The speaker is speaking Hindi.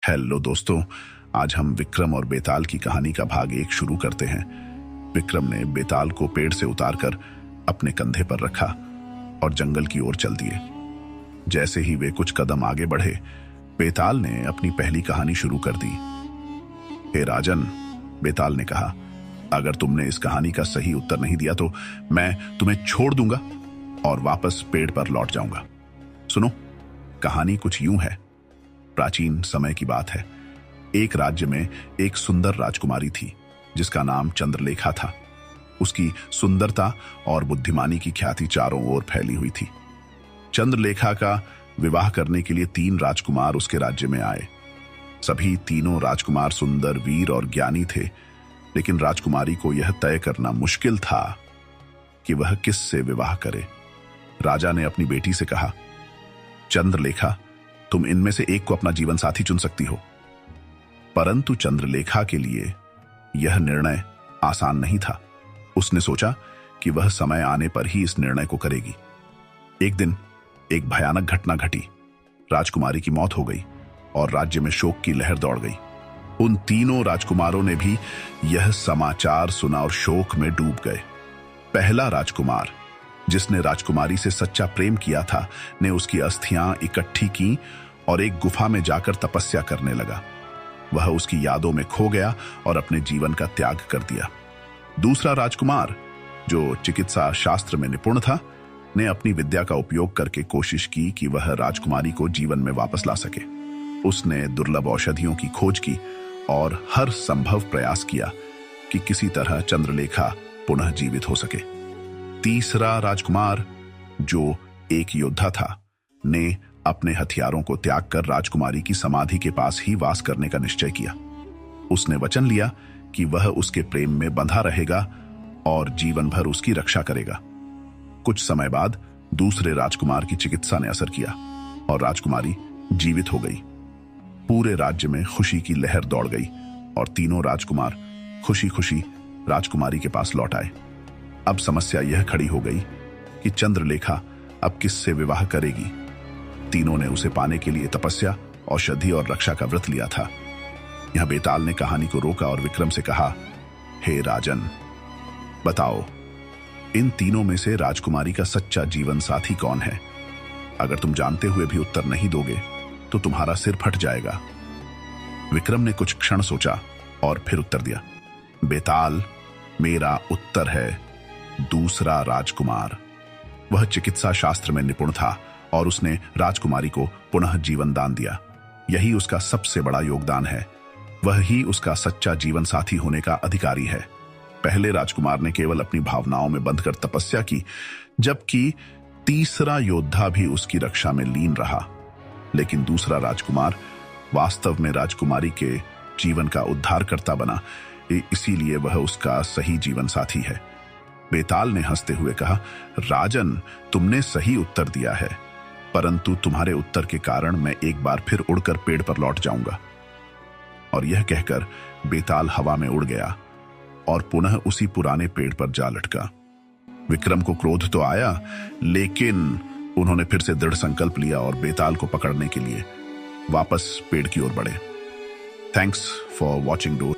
हेलो दोस्तों, आज हम विक्रम और बेताल की कहानी का भाग 1 शुरू करते हैं। विक्रम ने बेताल को पेड़ से उतारकर अपने कंधे पर रखा और जंगल की ओर चल दिए। जैसे ही वे कुछ कदम आगे बढ़े, बेताल ने अपनी पहली कहानी शुरू कर दी। हे राजन, बेताल ने कहा, अगर तुमने इस कहानी का सही उत्तर नहीं दिया तो मैं तुम्हें छोड़ दूंगा और वापस पेड़ पर लौट जाऊंगा। सुनो, कहानी कुछ यूं है। प्राचीन समय की बात है। एक राज्य में एक सुंदर राजकुमारी थी जिसका नाम चंद्रलेखा था। उसकी सुंदरता और बुद्धिमानी की ख्याति चारों ओर फैली हुई थी। चंद्रलेखा का विवाह करने के लिए 3 राजकुमार उसके राज्य में आए। सभी तीनों राजकुमार सुंदर, वीर और ज्ञानी थे, लेकिन राजकुमारी को यह तय करना मुश्किल था कि वह किससे विवाह करे। राजा ने अपनी बेटी से कहा, चंद्रलेखा, तुम इनमें से एक को अपना जीवन साथी चुन सकती हो। परंतु चंद्रलेखा के लिए यह निर्णय आसान नहीं था। उसने सोचा कि वह समय आने पर ही इस निर्णय को करेगी। एक दिन एक भयानक घटना घटी। राजकुमारी की मौत हो गई और राज्य में शोक की लहर दौड़ गई। उन तीनों राजकुमारों ने भी यह समाचार सुना और शोक में डूब गए। पहला राजकुमार, जिसने राजकुमारी से सच्चा प्रेम किया था, ने उसकी अस्थियां इकट्ठी की और एक गुफा में जाकर तपस्या करने लगा। वह उसकी यादों में खो गया और अपने जीवन का त्याग कर दिया। दूसरा राजकुमार, जो चिकित्सा शास्त्र में निपुण था, ने अपनी विद्या का उपयोग करके कोशिश की कि वह राजकुमारी को जीवन में वापस ला सके। उसने दुर्लभ औषधियों की खोज की और हर संभव प्रयास किया कि किसी तरह चंद्रलेखा पुनः जीवित हो सके। तीसरा राजकुमार, जो एक योद्धा था, ने अपने हथियारों को त्याग कर राजकुमारी की समाधि के पास ही वास करने का निश्चय किया। उसने वचन लिया कि वह उसके प्रेम में बंधा रहेगा और जीवन भर उसकी रक्षा करेगा। कुछ समय बाद दूसरे राजकुमार की चिकित्सा ने असर किया और राजकुमारी जीवित हो गई। पूरे राज्य में खुशी की लहर दौड़ गई और तीनों राजकुमार खुशी खुशी राजकुमारी के पास लौट आए। अब समस्या यह खड़ी हो गई कि चंद्रलेखा अब किससे विवाह करेगी। तीनों ने उसे पाने के लिए तपस्या, औषधि और रक्षा का व्रत लिया था। यह बेताल ने कहानी को रोका और विक्रम से कहा, हे राजन, बताओ, इन तीनों में से राजकुमारी का सच्चा जीवन साथी कौन है? अगर तुम जानते हुए भी उत्तर नहीं दोगे तो तुम्हारा सिर फट जाएगा। विक्रम ने कुछ क्षण सोचा और फिर उत्तर दिया, बेताल, मेरा उत्तर है दूसरा राजकुमार। वह चिकित्सा शास्त्र में निपुण था और उसने राजकुमारी को पुनः जीवन दान दिया। यही उसका सबसे बड़ा योगदान है। वह ही उसका सच्चा जीवन साथी होने का अधिकारी है। पहले राजकुमार ने केवल अपनी भावनाओं में बंधकर तपस्या की, जबकि तीसरा योद्धा भी उसकी रक्षा में लीन रहा। लेकिन दूसरा राजकुमार वास्तव में राजकुमारी के जीवन का उद्धारकर्ता बना, इसीलिए वह उसका सही जीवन साथी है। बेताल ने हंसते हुए कहा, राजन, तुमने सही उत्तर दिया है, परंतु तुम्हारे उत्तर के कारण मैं एक बार फिर उड़कर पेड़ पर लौट जाऊंगा। और यह कहकर बेताल हवा में उड़ गया और पुनः उसी पुराने पेड़ पर जा लटका। विक्रम को क्रोध तो आया, लेकिन उन्होंने फिर से दृढ़ संकल्प लिया और बेताल को पकड़ने के लिए वापस पेड़ की ओर बढ़े। Thanks for watching.